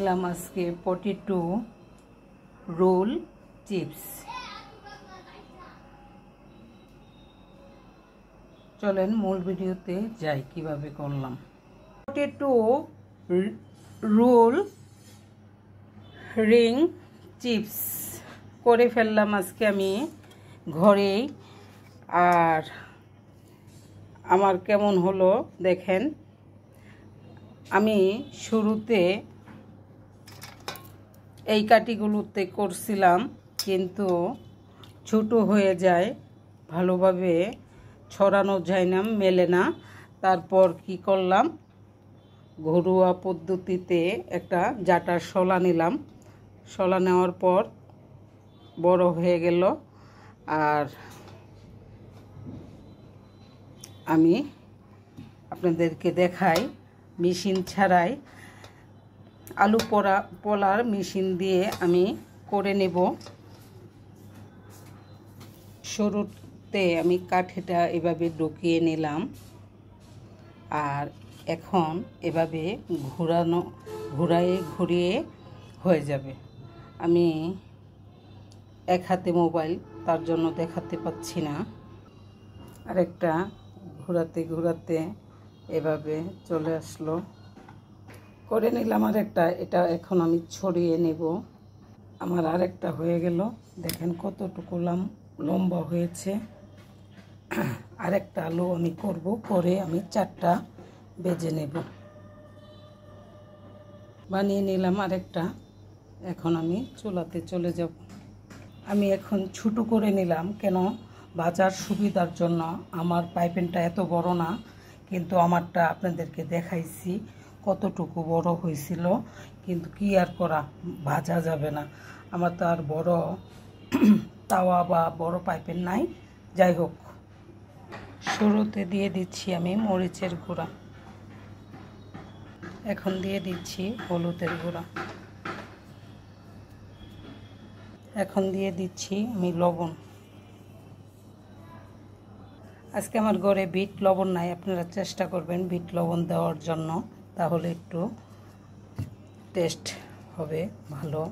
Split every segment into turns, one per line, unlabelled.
নিলাম আজকে potato roll chips. চলেন মূল ভিডিওতে যাই কিভাবে করলাম। পটেটো রোল রিং চিপস করে ফেললাম আজকে আমি ঘরেই। আর আমার কেমন হলো দেখেন। আমি শুরুতে এই কাঠিগুলোতে করছিলাম, কিন্তু ছোট হয়ে যায়, ভালোভাবে ছড়ানো যায় না, মেলে না। তারপর কি করলাম, ঘরোয়া পদ্ধতিতে একটা জাটার শলা নিলাম। শলা নেওয়ার পর বড় হয়ে গেল। আর আমি আপনাদেরকে দেখাই মেশিন ছাড়াই, আলু পোলার মেশিন দিয়ে আমি করে নেব। শুরুতে আমি কাঠিটা এভাবে ঢুকিয়ে নিলাম, আর এখন এভাবে ঘুরিয়ে হয়ে যাবে। আমি এক হাতে মোবাইল, তার জন্য দেখাতে পাচ্ছি না। আরেকটা ঘোরাতে এভাবে চলে আসলো, করে নিলাম আরেকটা। এটা এখন আমি ছড়িয়ে নেব। আমার আরেকটা হয়ে গেল, দেখেন কতটুকু লম্বা হয়েছে। আরেকটা আলু আমি করব, করে আমি 4টা বেজে নেব। বানিয়ে নিলাম আরেকটা। এখন আমি চুলাতে চলে যাব। আমি এখন ছোট করে নিলাম, কেন বাজার সুবিধার জন্য। আমার পাইপেনটা এত বড় না, কিন্তু আমারটা আপনাদেরকে দেখাইছি কতটুকু বড় হয়েছিল। কিন্তু কি আর করা, ভাজা যাবে না। আমার তো আর বড় তাওয়া বা বড় পাইপেন নাই। যাই হোক, শুরুতে দিয়ে দিচ্ছি আমি মরিচের গুঁড়া, এখন দিয়ে দিচ্ছি হলুদের গুঁড়া, এখন দিয়ে দিচ্ছি আমি লবণ। আজকে আমার ঘরে বিট লবণ নাই, আপনারা চেষ্টা করবেন বিট লবণ দেওয়ার জন্য, তাহলে একটু টেস্ট হবে ভালো।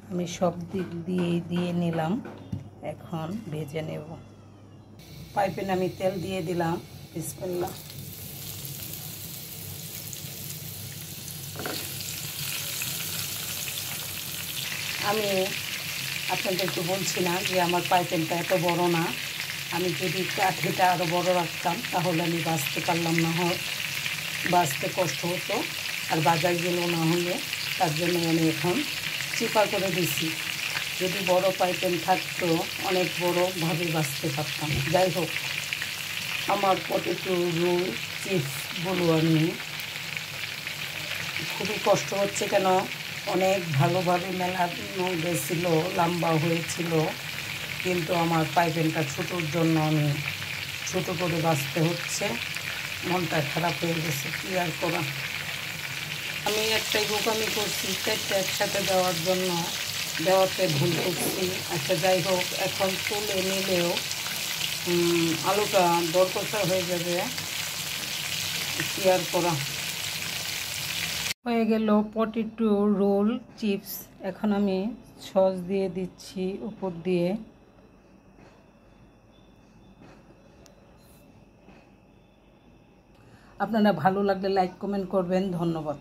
আমি সব দিক দিয়ে নিলাম, এখন ভেজে নেব। পাইপে আমি তেল দিয়ে দিলাম। বিসমিল্লাহ। আমি আপনাদেরকে বলছি না যে আমার পাইপেনটা এত বড় না। আমি যদি কাঠিটা আরও বড় রাখতাম তাহলে আমি বাঁচতে পারলাম না, বাঁচতে কষ্ট হতো, আর বাজার গেল না হলে। তার জন্য আমি এখন চিপা করে দিছি। যদি বড় পাইপেন থাকতো অনেক বড়োভাবে বাঁচতে পারতাম। যাই হোক, আমার পটেটো রোল চিপসগুলো আমি খুবই কষ্ট হচ্ছে, কেন অনেক ভালোভাবে মেলানো গেছিল, লম্বা হয়েছিল, কিন্তু আমার পাইপেনটা ছোটোর জন্য আমি ছোটো করে বাঁচতে হচ্ছে। মনটা খারাপ হয়ে গেছে, কী আর করা। আমি একটাই বোকামি করছি, চারটে একসাথে দেওয়ার জন্য, দেওয়াতে ভুল করছি। আচ্ছা যাই হোক, এখন তুলে নিলেও আলুটা দরকষা হয়ে যাবে, কী আর করা। হয়ে গেল পটেটো রোল চিপস। এখন আমি সস দিয়ে দিচ্ছি উপর দিয়ে। আপনারা ভালো লাগলে লাইক কমেন্ট করবেন। ধন্যবাদ।